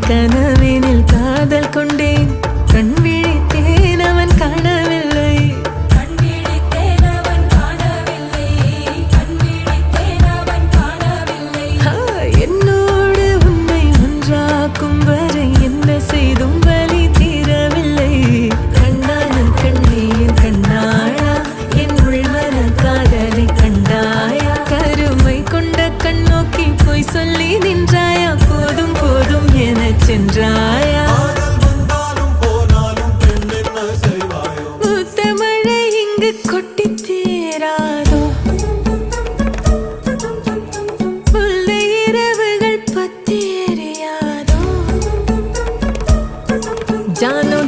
கனவினில் காதல் கொண்டேன் கண் விழித்தேன் அவன் காணவில்லை என்னோடு உன்னை ஒன்றாக்கும் வரை என்ன செய்தும் வலி தீரவில்லை கண்ணானன் கண்ணீர் கண்ணாயா என் உள்மன காதலை கண்டாயா கருமை கொண்ட கண்ணோக்கி போய் சொல்லி நின்றாயா போதும் போதும் என சென்றாயா ஊத்தமழை இங்கு கொட்டி தீராதோ முல்லை இரவுகள் பத்தி எரியாதோ ஜானோ